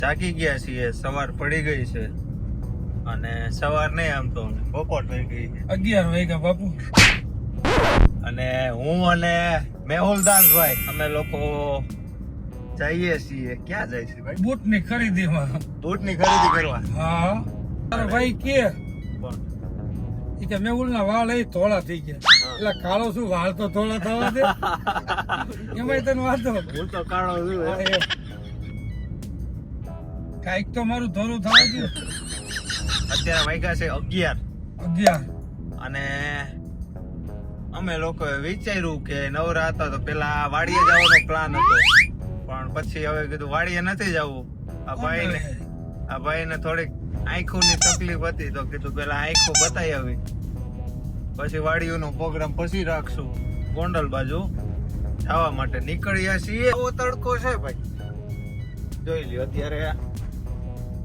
જાગી ગયા છીએ, સવાર પડી ગઈ છે અને સવાર નહીં આમ તો બપોર થઈ ગઈ 11 વાગ્યા બાપુ. અને હું અને મેહુલદાસભાઈ અમે લોકો જઈએ છીએ. ક્યાં જાય છે ભાઈ? બૂટ ની ખરીદીમાં. બૂટની ખરીદી કરવા. હા તારો ભાઈ કે મેહુલ ના વાળ એ ધોળા થઈ ગયા. એટલે કાળો શું વાળ તો ધોળા થવા દે એમાં તને વાંધો. હું તો કાળો છું. કાંઈક તો મારું ધોળું થવા દે. અત્યારે વાગ્યા છે 11 અને અમે લોકોએ વિચાર્યું કે નવરા હતા તો પેલા વાડીએ જવાનો પ્લાન હતો, પણ પછી હવે કીધું વાડીએ નથી જવું. આ ભાઈને થોડીક આંખોની તકલીફ હતી તો કીધું પેલા આંખો બતાવી આવી, પછી વાડીઓનો પ્રોગ્રામ પછી રાખશું. ગોંડલ બાજુ જવા માટે નીકળ્યા છીએ. એવો તડકો છે ભાઈ, જોઈ લ્યો. અત્યારે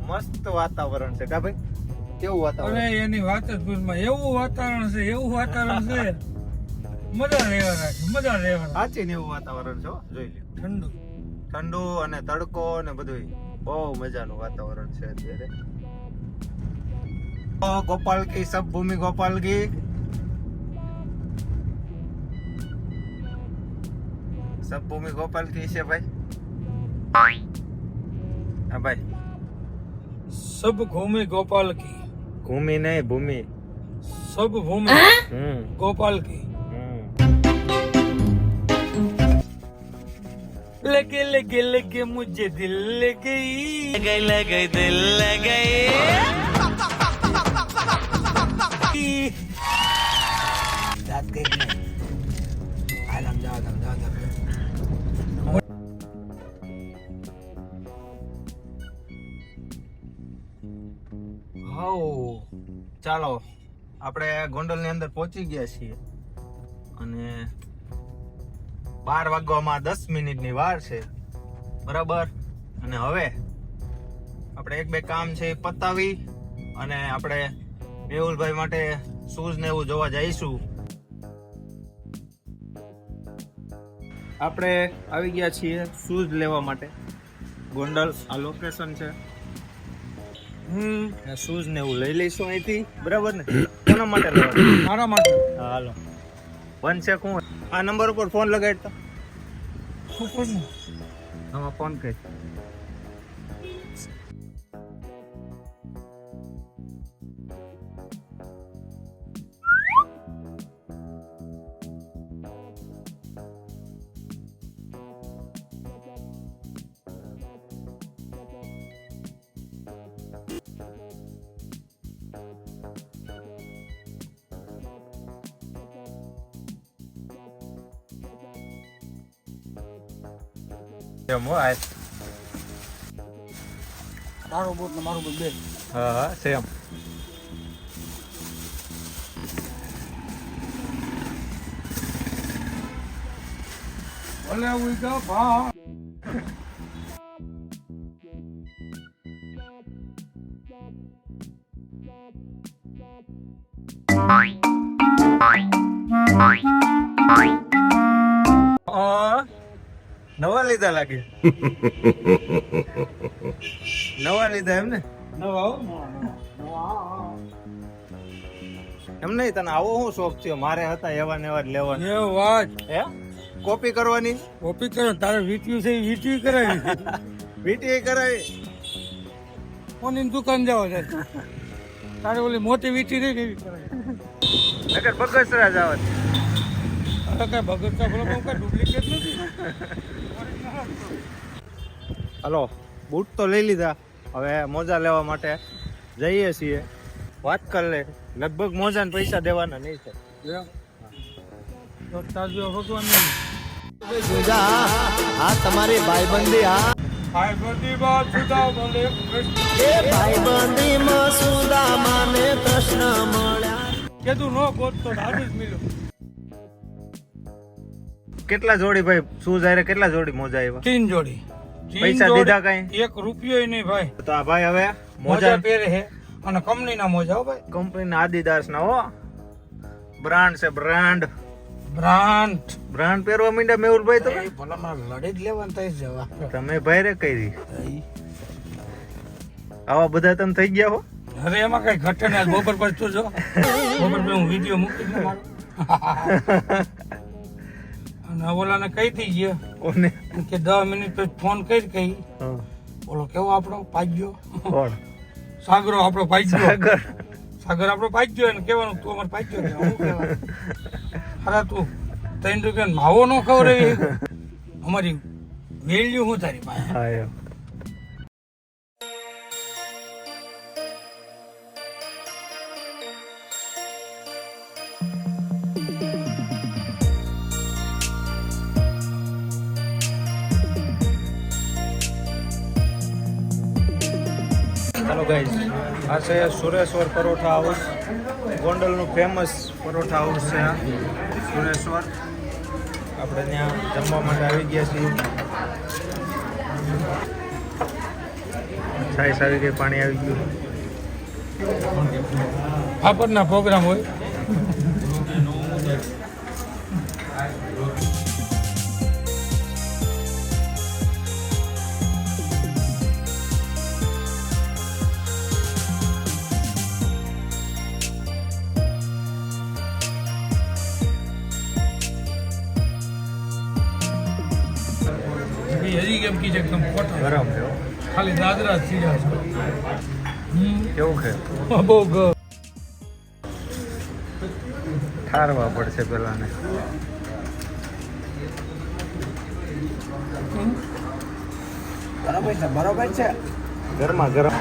મસ્ત વાતાવરણ છે કા ભાઈ? કેવું વાતાવરણ? અરે એની વાત જ પૂછમાં. એવું વાતાવરણ છે મજા રહેવાના છે. સાચી ને એવું વાતાવરણ છે. જોઈ લ્યો, ઠંડુ અને તડકો ને બધું બહુ મજાનું વાતાવરણ છે અત્યારે. ગોપાલ કી સબ ભૂમિ ગોપાલ કી. સબ ભૂમિ ગોપાલ કી છે ભાઈ. હા ભાઈ, સબ ભૂમિ ગોપાલ કી. ભૂમિ નહીં ભૂમિ. સબ ભૂમિ ગોપાલ કી. लगे लगे लगे मुझे दिल लगे लगे दिल लगे ચાલો આપણે ગોંડલ ની અંદર પહોંચી ગયા છીએ અને 12 વાગવામાં 10 મિનિટની વાર છે બરાબર. અને હવે આપણે એક બે કામ છે પતાવી અને આપણે મેહુલભાઈ માટે શૂઝ ને એવું જોવા જઈશું. આપણે આવી ગયા છીએ શૂઝ લેવા માટે ગોંડલ. આ લોકેશન છે. શૂઝ ને એવું લઈ લઈશું અહીંથી બરાબર ને? કોના માટે લેવા? મારા માટે. હા હાલો. બનશે કોણ? આ નંબર ઉપર ફોન લગાડતા. હા ફોન કરી. તારો બોટ ને મારું બોટ બે. હા સેમ. ભલે આવું કા ભા. નવા લીધા લાગે. નવા લીધા એમ ને? એમ નહીં, તને આવો શું શોખ થયો? મારે હતા એવા ને એવા જ લેવાના. એ વાત હે કોપી કરવાની? કોપી કરો. તારે વીટીયુ છે વીટીયુ કરાવી. વીટી કરાવી. કોની દુકાન જવા છે? તારે ઓલી મોટી વીટી રહી એવી કરાવી. નકર બગસરા જાવત. અરે કઈ બગસરા બોલો કઈ ડુપ્લિકેટ નથી. હાલો, બૂટ તો લઈ લીધા. હવે મોજા લેવા માટે જઈએ છીએ. વાત કરી લે. લગભગ મોજાને પૈસા દેવાના નહીં છે. તો તાજો ભગવાન નહીં. આ તમારી ભાઈબંધી. ભાઈબંધી માં સુદા મળે કૃષ્ણ. એ ભાઈબંધીમાં સુદામાને કૃષ્ણ મળ્યા. કીધું નો ગોત તો આજે જ મિલ્યો. કેટલા જોડી ભાઈ શૂઝ આરે? કેટલા જોડી મોજા આવ્યા? 3 જોડી. પૈસા દીધા કઈ? 1 રૂપિયો નહીં ભાઈ. તો આ ભાઈ હવે મોજા પહેરે છે અને કંપનીના મોજા હો ભાઈ. કંપનીના આદિદાસ ના હો. બ્રાન્ડ છે બ્રાન્ડ. પહેરવા માંડ્યા મેહુલભાઈ. તો ભલા મારે લડી જ લેવાનું થઈ જવા. તમે ભાઈ રે કરી આવા બધા તમે થઈ ગયા હો? અરે એમાં કઈ ઘટે ને બપોર પછી તું જો બપોર પછી હું વિડીયો મૂકી દઉં મારો. અને ઓલાને કહી દીજે કોને? કે 10 મિનિટ પછી ફોન કરી કઈ હા. બોલો કેવો આપણો પાજ્યો કોણ? સાગરો આપણો પાજ્યો સાગર. સાગર આપણો પાજ્યો એને કહેવાનું તું અમારે પાજ્યો ને હું કહેવાનું અરે તું 3 રૂપિયા માવો નો ખવડાવી અમારી વેલ્યુ હું તારી પાસે હા એમ. હેલો ગાઈઝ, આ છે સુરેશ્વર પરોઠા હાઉસ. ગોંડલનું ફેમસ પરોઠા હાઉસ છે આ સુરેશ્વર. આપણે ત્યાં જમવા માટે આવી ગયા છીએ. છાશ આવી ગઈ, પાણી આવી ગયું. ફાફડના પ્રોગ્રામ હોય હજી કેમ કી છે એકદમ ખોટા ગરમ છે હો. ખાલી દાદરા જ સીધા છે કેવું છે? બહુ ઠારવા પડશે પેલાને. બરોબર છે. ગરમા ગરમ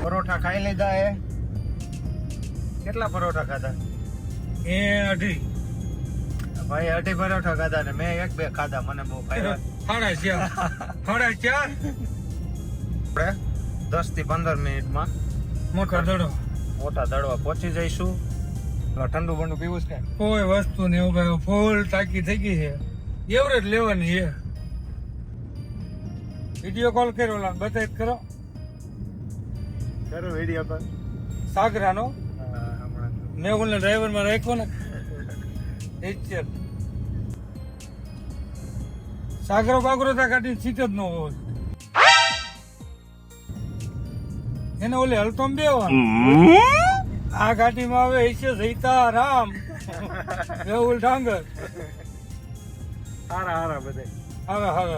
પરોઠા ખાઈ લીધા હે. કેટલા પરોઠા ખાધા? એ અઢી ભાઈ 2.5 પરોઠા ખાધા ને મેં 1-2 ખાધા. મને બહુ ખાયા. સાડા ચાર આપણે 10 થી 15 મિનિટમાં મોટો દડો મોટા દડવા પહોંચી જઈશું. ઠંડુ બંડુ પીવું છે કે? કોઈ વસ્તુ ને એવું કઈ ફૂલ ટાંકી થઈ ગઈ છે એવરેજ લેવાની છે વિડીયો કોલ કર્યો ઓલા બતાવી કરો કરો વિડીયો કોલ. સાગરાનો હમણાં મેહુલ ને ડ્રાઈવર માં રાખ્યો ને એચર સાગરો બાગરો તા કાઢી સીટ જ ન હોય એને ઓલે હલતો બે આ ગાડીમાં આવે ઈશે સીતારામ મેહુલ ડાંગર હારા હારા બધા. હવે હવે